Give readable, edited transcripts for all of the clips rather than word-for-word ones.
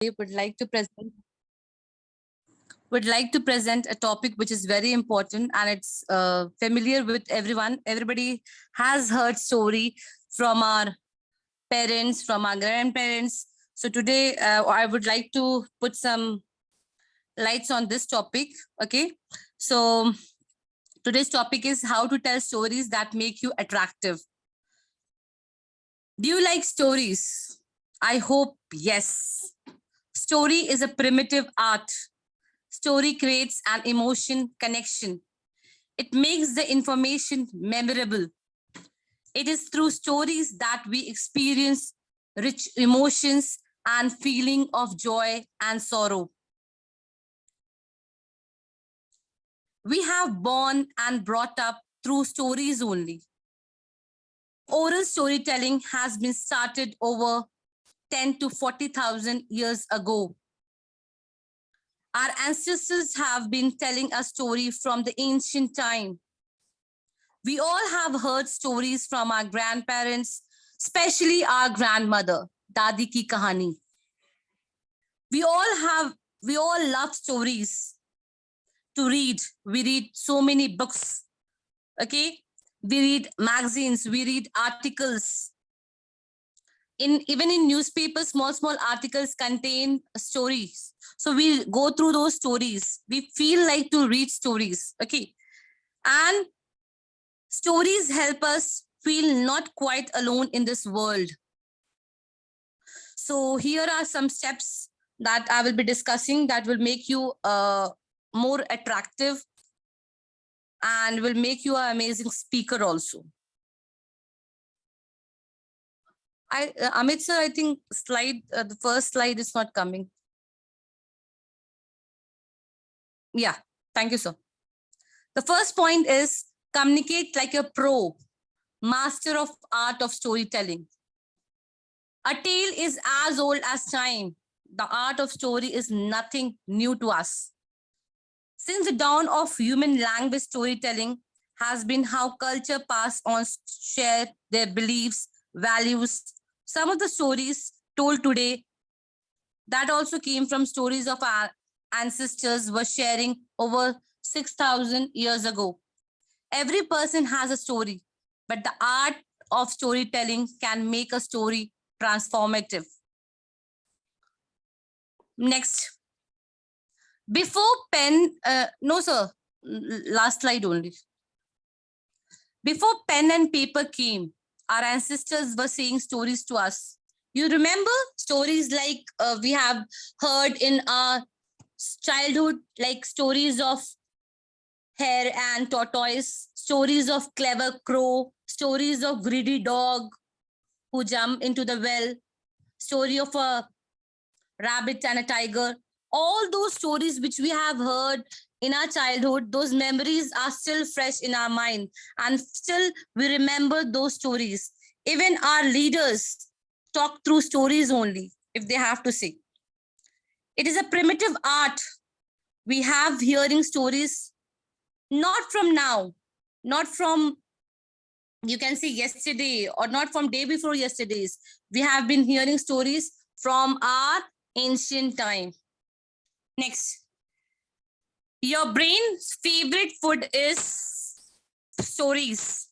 would like to present a topic which is very important, and it's familiar with everyone. Everybody has heard story from our parents, from our grandparents. So today I would like to put some lights on this topic. Okay, so today's topic is how to tell stories that make you attractive. Do you like stories? I hope yes. Story is a primitive art. Story creates an emotion connection. It makes the information memorable. It is through stories that we experience rich emotions and feeling of joy and sorrow. We have born and brought up through stories only. Oral storytelling has been started over 10 to 40,000 years ago. Our ancestors have been telling a story from the ancient time. We all have heard stories from our grandparents, especially our grandmother, Dadi ki kahani. We all love stories to read. We read so many books. Okay? We read magazines, we read articles. Even in newspapers, small articles contain stories. So we go through those stories. We feel like to read stories. Okay. And stories help us feel not quite alone in this world. So here are some steps that I will be discussing that will make you more attractive and will make you an amazing speaker also. Amit sir, I think the first slide is not coming. Yeah, thank you, sir. The first point is communicate like a pro, master of art of storytelling. A tale is as old as time. The art of story is nothing new to us. Since the dawn of human language, storytelling has been how culture pass on, share their beliefs, values. Some of the stories told today that also came from stories of our ancestors were sharing over 6,000 years ago. Every person has a story, but the art of storytelling can make a story transformative. Next. Before pen, no sir, last slide only. Before pen and paper came, our ancestors were saying stories to us. You remember stories like we have heard in our childhood, like stories of hare and tortoise, stories of clever crow, stories of greedy dog who jump into the well, story of a rabbit and a tiger. All those stories which we have heard in our childhood, those memories are still fresh in our mind, and still we remember those stories. Even our leaders talk through stories only, if they have to say. It is a primitive art. We have hearing stories not from now, not from, you can say, yesterday, or not from day before yesterday's. We have been hearing stories from our ancient time. Next. Your brain's favorite food is stories.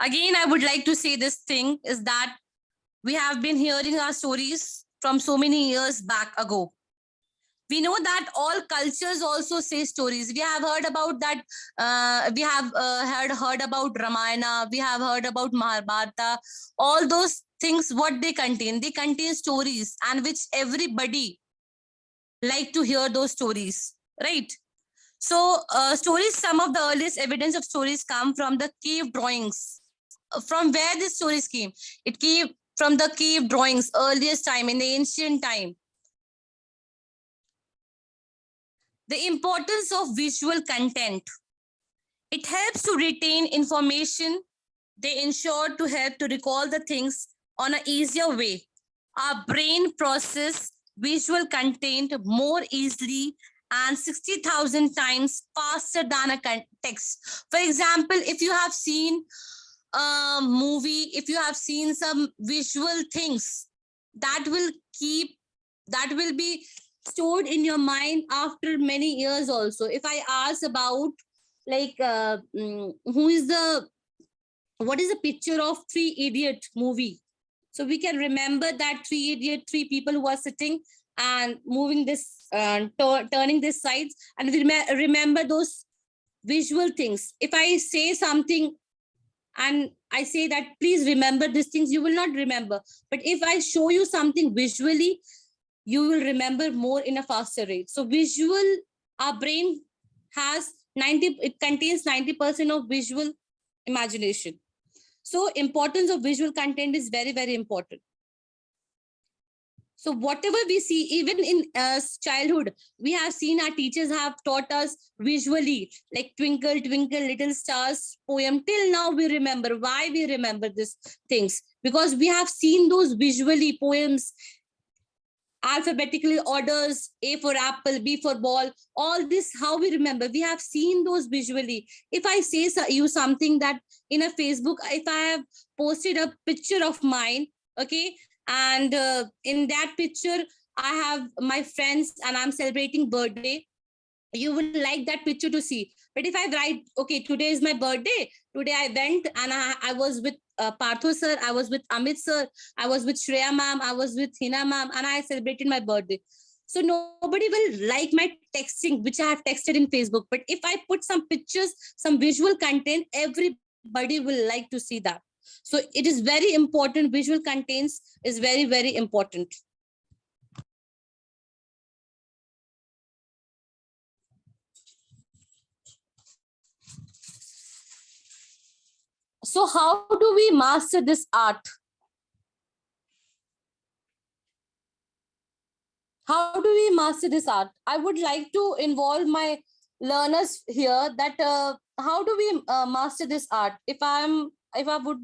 Again, I would like to say this thing is that we have been hearing our stories from so many years back ago. We know that all cultures also say stories. We have heard about that. We have heard about Ramayana. We have heard about Mahabharata. All those things, what they contain stories, and which everybody like to hear those stories, right? So stories, some of the earliest evidence of stories come from the cave drawings. From where these stories came? It came from the cave drawings, earliest time, in the ancient time. The importance of visual content. It helps to retain information. They ensure to help to recall the things on an easier way. Our brain process visual content more easily and 60,000 times faster than a text. For example, if you have seen a movie, if you have seen some visual things, that will keep that will be stored in your mind after many years also. If I ask about like what is the picture of Three Idiot movie, so we can remember that three people who are sitting and moving this turning this sides, and we remember those visual things. If I say something and I say that please remember these things, you will not remember. But if I show you something visually, you will remember more in a faster rate. So visual, our brain has 90, it contains 90% of visual imagination. So importance of visual content is very, very important. So whatever we see, even in childhood, we have seen our teachers have taught us visually, like Twinkle, Twinkle, Little Stars poem. Till now we remember. Why we remember these things? Because we have seen those visually poems, alphabetically orders, A for apple, B for ball, all this, how we remember. We have seen those visually. If I say you something that in a Facebook, if I have posted a picture of mine, okay, and in that picture, I have my friends and I'm celebrating birthday, you will like that picture to see. But if I write, okay, today is my birthday, today I went and I was with Partho sir, I was with Amit sir, I was with Shreya ma'am, I was with Hina ma'am, and I celebrated my birthday. So nobody will like my texting, which I have texted in Facebook. But if I put some pictures, some visual content, everybody will like to see that. So it is very important. Visual contents is very, very important. So how do we master this art? How do we master this art? I would like to involve my learners here that how do we master this art? If I would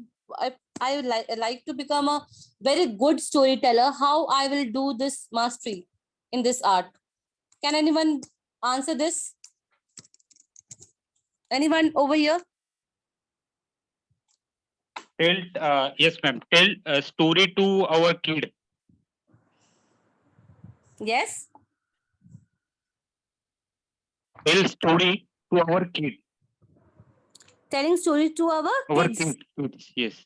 like to become a very good storyteller, how I will do this mastery in this art? Can anyone answer this? Anyone over here? Yes, ma'am. Tell a story to our kid. Yes. Tell story to our kid. Telling stories to our kids. Kids. Yes.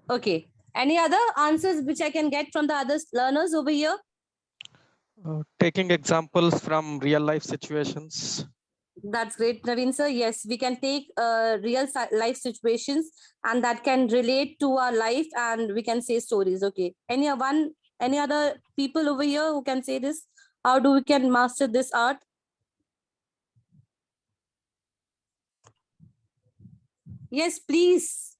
Okay. Any other answers which I can get from the other learners over here? Taking examples from real life situations. That's great, Naveen sir. Yes, we can take real life situations and that can relate to our life and we can say stories. Okay. Any other people over here who can say this? How do we can master this art? Yes, please.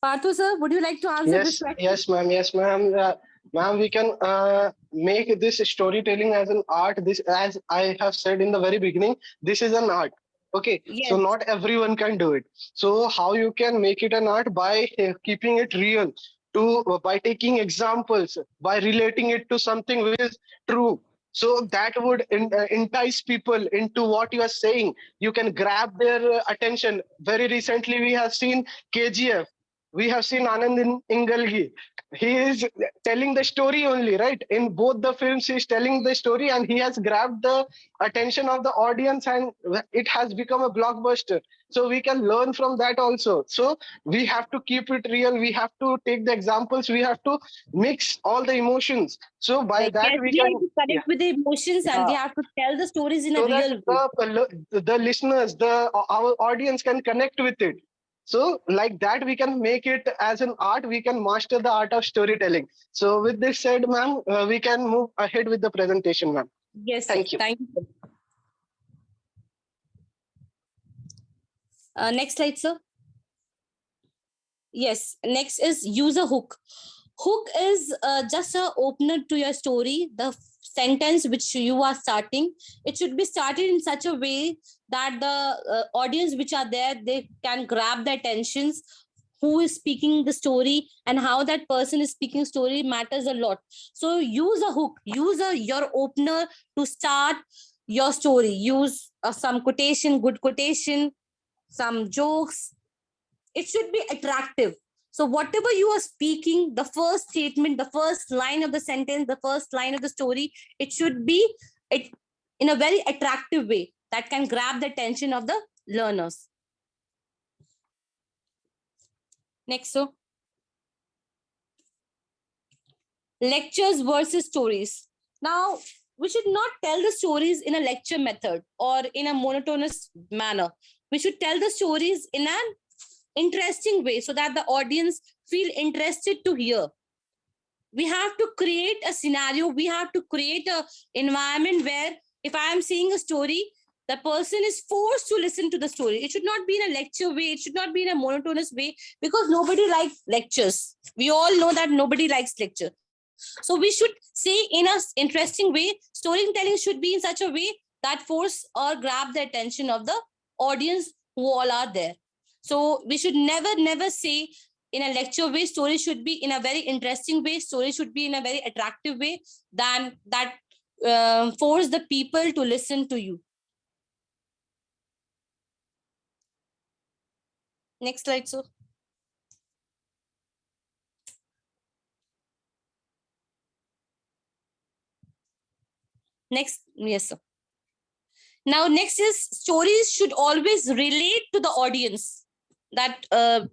Parthu sir, would you like to answer this question? Yes, ma'am. Yes, ma'am. Ma'am, we can make this storytelling as an art. This, as I have said in the very beginning, this is an art. Okay, Yes. so not everyone can do it. So how you can make it an art? By keeping it real, by taking examples, by relating it to something which is true. So that would entice people into what you are saying. You can grab their attention. Very recently, we have seen KGF. We have seen Anand in Ingalgi. He is telling the story only, right? In both the films, he is telling the story and he has grabbed the attention of the audience and it has become a blockbuster. So we can learn from that also. So we have to keep it real. We have to take the examples. We have to mix all the emotions. So by that, we have can to connect with the emotions and we have to tell the stories in so a real way. the listeners, our audience can connect with it. So like that, we can make it as an art. We can master the art of storytelling. So with this said, ma'am, we can move ahead with the presentation, ma'am. Yes, Thank you. Thank you. Next slide, sir. Yes, next is use a hook. Hook is just a opener to your story. The sentence which you are starting, it should be started in such a way that the audience which are there, they can grab the attentions. Who is speaking the story and how that person is speaking story matters a lot. So use a hook, use your opener to start your story. Use some quotation, good quotation, some jokes. It should be attractive. So whatever you are speaking, the first statement, the first line of the sentence, the first line of the story, it should be in a very attractive way that can grab the attention of the learners. Next, so lectures versus stories. Now, we should not tell the stories in a lecture method or in a monotonous manner. We should tell the stories in an interesting way so that the audience feel interested to hear. We have to create a scenario. We have to create an environment where if I am saying a story, the person is forced to listen to the story. It should not be in a lecture way. It should not be in a monotonous way because nobody likes lectures. We all know that nobody likes lecture. So we should say in an interesting way. Storytelling should be in such a way that force or grab the attention of the audience who all are there. So we should never say in a lecture way. Story should be in a very interesting way. Story should be in a very attractive way than that force the people to listen to you. Next slide, sir. Next, yes, sir. Now, next is stories should always relate to the audience. That,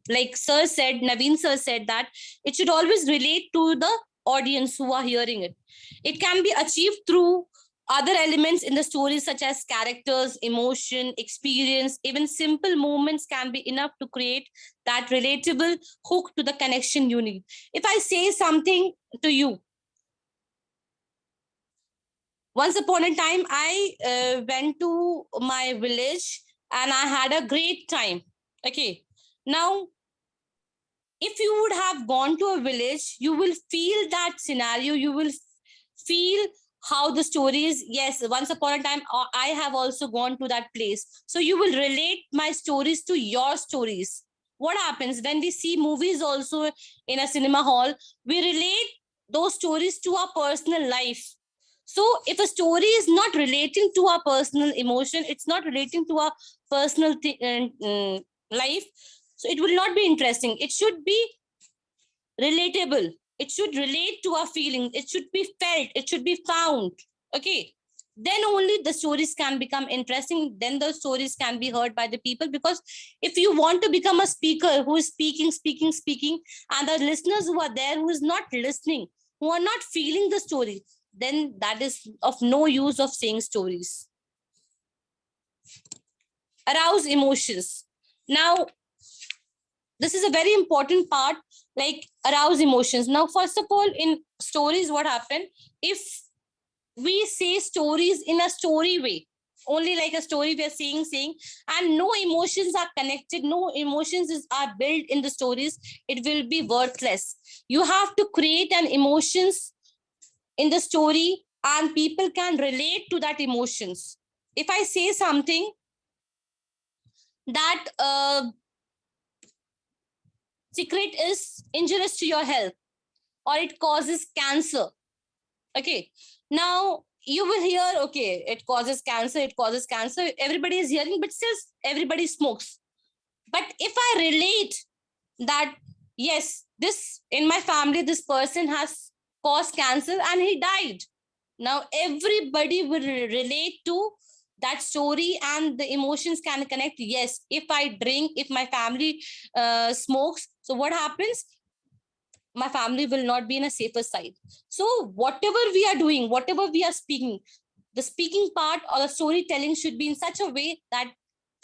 like Sir said, Naveen Sir said that it should always relate to the audience who are hearing it. It can be achieved through other elements in the story, such as characters, emotion, experience. Even simple movements can be enough to create that relatable hook to the connection you need. If I say something to you, once upon a time, I went to my village and I had a great time. Okay. Now, if you would have gone to a village, you will feel that scenario. You will feel how the story is. Yes, once upon a time, I have also gone to that place. So you will relate my stories to your stories. What happens when we see movies also in a cinema hall? We relate those stories to our personal life. So if a story is not relating to our personal emotion, it's not relating to our personal life, so it will not be interesting. It should be relatable. It should relate to our feelings. It should be felt. It should be found. Okay. Then only the stories can become interesting. Then the stories can be heard by the people. Because if you want to become a speaker who is speaking, and the listeners who are there who is not listening, who are not feeling the story, then that is of no use of saying stories. Arouse emotions. Now, this is a very important part, like arouse emotions. Now, first of all, in stories, what happened? If we say stories in a story way, only like a story we are saying, and no emotions are connected, no emotions are built in the stories, it will be worthless. You have to create an emotions in the story and people can relate to that emotions. If I say something that cigarette is injurious to your health or it causes cancer, okay, now you will hear, okay, it causes cancer, everybody is hearing, but still everybody smokes. But if I relate that, yes, this in my family, this person has caused cancer and he died, now everybody will relate to that story and the emotions can connect. Yes, if I drink, if my family smokes, so what happens? My family will not be in a safer side. So whatever we are doing, whatever we are speaking, the speaking part or the storytelling should be in such a way that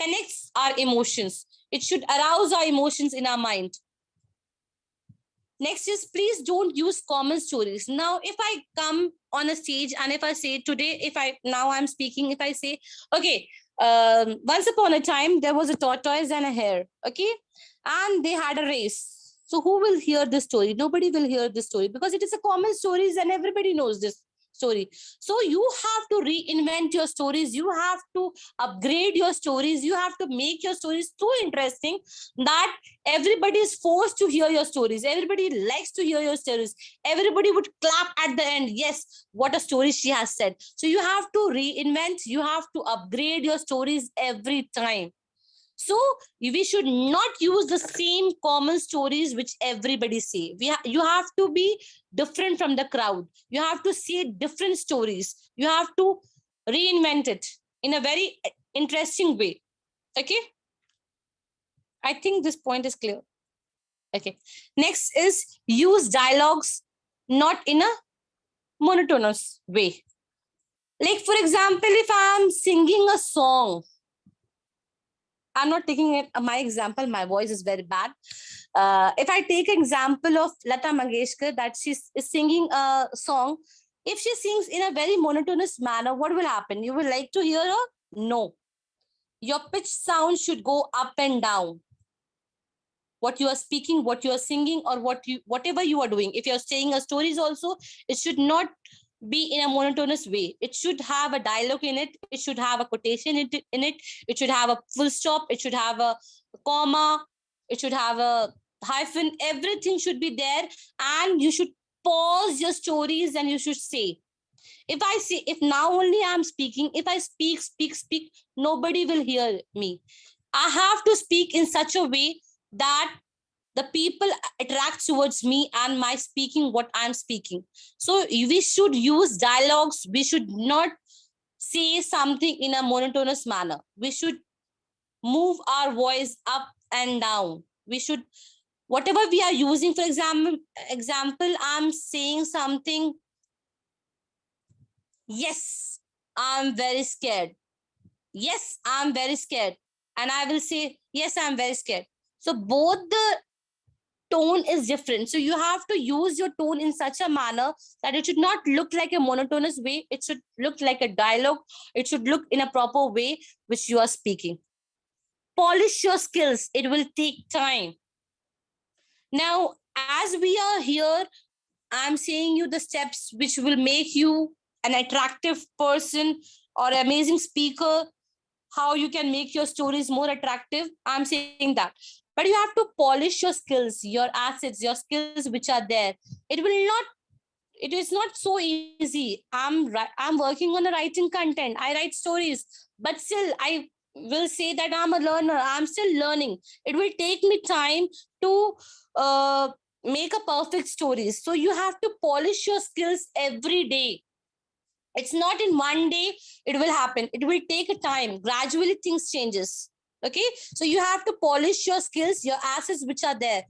connects our emotions. It should arouse our emotions in our mind. Next is, please don't use common stories. Now, if I come on a stage and if I say today, now I'm speaking, if I say, okay, once upon a time, there was a tortoise and a hare, okay? And they had a race. So who will hear this story? Nobody will hear this story because it is a common story and everybody knows this story. So you have to reinvent your stories. You have to upgrade your stories. You have to make your stories so interesting that everybody is forced to hear your stories. Everybody likes to hear your stories. Everybody would clap at the end. Yes, what a story she has said. So you have to reinvent. You have to upgrade your stories every time. So we should not use the same common stories which everybody say. You have to be different from the crowd. You have to say different stories. You have to reinvent it in a very interesting way. Okay. I think this point is clear. Okay. Next is use dialogues not in a monotonous way. Like, for example, if I'm singing a song, I'm not taking it my example, my voice is very bad. If I take example of Lata Mangeshkar, that she's is singing a song, if she sings in a very monotonous manner, what will happen? You will like to hear her? No. Your pitch sound should go up and down. What you are speaking, what you are singing, or whatever you are doing. If you're saying a stories also, it should not be in a monotonous way. It should have a dialogue in it. It should have a quotation in it. It should have a full stop. It should have a comma. It should have a hyphen. Everything should be there. And you should pause your stories and you should say. If now only I'm speaking, if I speak, nobody will hear me. I have to speak in such a way that the people attract towards me and my speaking what I'm speaking. So we should use dialogues. We should not say something in a monotonous manner. We should move our voice up and down. We should, whatever we are using, for example, I'm saying something. Yes, I'm very scared. Yes, I'm very scared. And I will say, yes, I'm very scared. So both the tone is different. So you have to use your tone in such a manner that it should not look like a monotonous way. It should look like a dialogue. It should look in a proper way which you are speaking. Polish your skills. It will take time. Now, as we are here, I'm saying you the steps which will make you an attractive person or amazing speaker, how you can make your stories more attractive. I'm saying that. But you have to polish your skills, your assets, your skills which are there. It is not so easy. I'm working on the writing content. I write stories, but still I will say that I'm a learner. I'm still learning. It will take me time to make a perfect story. So you have to polish your skills every day. It's not in one day it will happen. It will take a time. Gradually things changes. Okay. So you have to polish your skills, your assets which are there.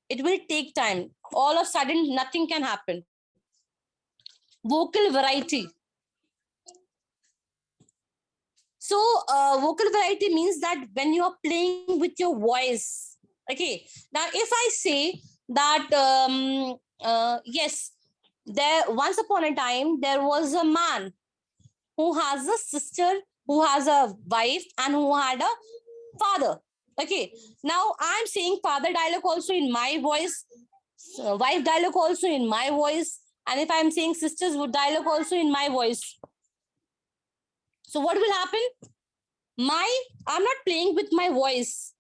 It will take time. All of a sudden nothing can happen. Vocal variety. So vocal variety means that when you are playing with your voice. Okay. Now if I say that yes, there once upon a time there was a man who has a sister, who has a wife, and who had a father. Okay. Now I'm saying father dialogue also in my voice, wife dialogue also in my voice, and if I'm saying sisters dialogue also in my voice. So what will happen? I'm not playing with my voice.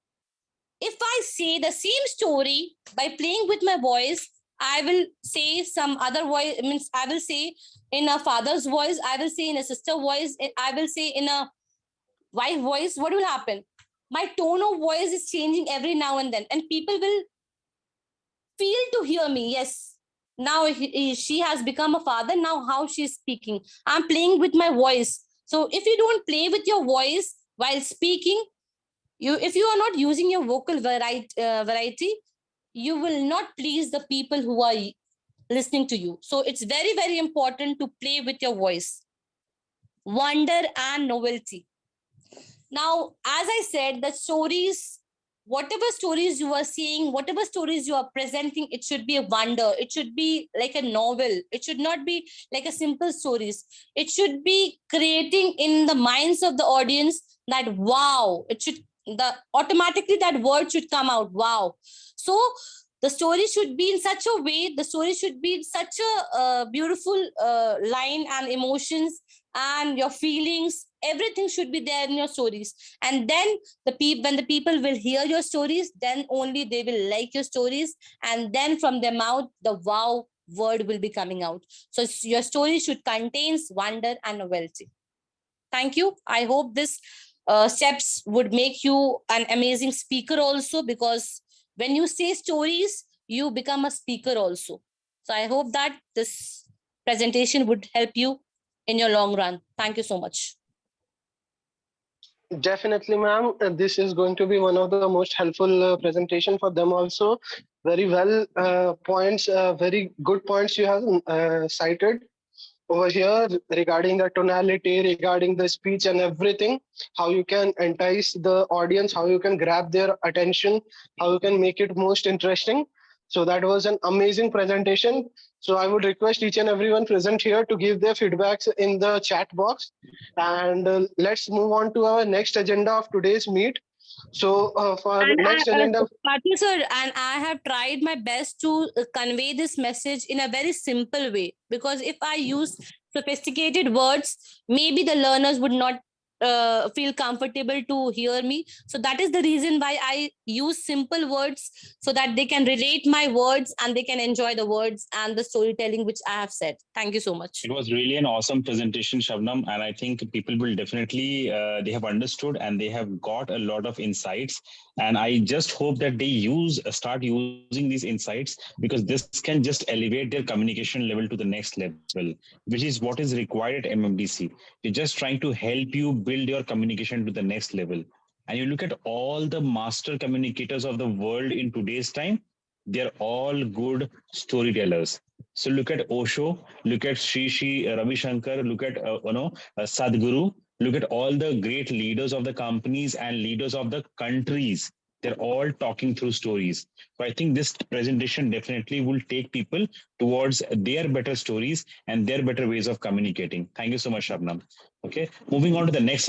If I say the same story by playing with my voice, I will say some other voice, means I will say in a father's voice, I will say in a sister voice, I will say in a wife voice. What will happen? My tone of voice is changing every now and then, and people will feel to hear me. Yes, now she has become a father. Now how she's speaking, I'm playing with my voice. So if you don't play with your voice while speaking, if you are not using your vocal variety, you will not please the people who are listening to you. So it's very, very important to play with your voice. Wonder and novelty. Now, as I said, the stories, whatever stories you are seeing, whatever stories you are presenting, it should be a wonder. It should be like a novel. It should not be like a simple stories. It should be creating in the minds of the audience that wow, it should, the automatically that word should come out, wow. So the story should be in such a way, the story should be in such a beautiful line and emotions and your feelings, everything should be there in your stories. And then when the people will hear your stories, then only they will like your stories, and then from their mouth the wow word will be coming out. So your story should contain wonder and novelty. Thank you. I hope this steps would make you an amazing speaker also, because when you say stories, you become a speaker also. So I hope that this presentation would help you in your long run. Thank you so much. Definitely, ma'am. This is going to be one of the most helpful presentation for them also. Very well points, very good points you have cited over here regarding the tonality, regarding the speech and everything, how you can entice the audience, how you can grab their attention, how you can make it most interesting. So that was an amazing presentation. So I would request each and everyone present here to give their feedbacks in the chat box. And let's move on to our next agenda of today's meet. So for And next agenda, Patil sir, and I have tried my best to convey this message in a very simple way, because if I use sophisticated words, maybe the learners would not feel comfortable to hear me. So that is the reason why I use simple words, so that they can relate my words and they can enjoy the words and the storytelling which I have said. Thank you so much. It was really an awesome presentation, Shabnam, and I think people will definitely they have understood and they have got a lot of insights. And I just hope that they start using these insights, because this can just elevate their communication level to the next level, which is what is required at MMDC. We're just trying to help you build your communication to the next level. And you look at all the master communicators of the world in today's time, they're all good storytellers. So look at Osho, look at Sri Ravi Shankar, look at Sadhguru, look at all the great leaders of the companies and leaders of the countries. They're all talking through stories. So I think this presentation definitely will take people towards their better stories and their better ways of communicating. Thank you so much, Shabnam. Okay, moving on to the next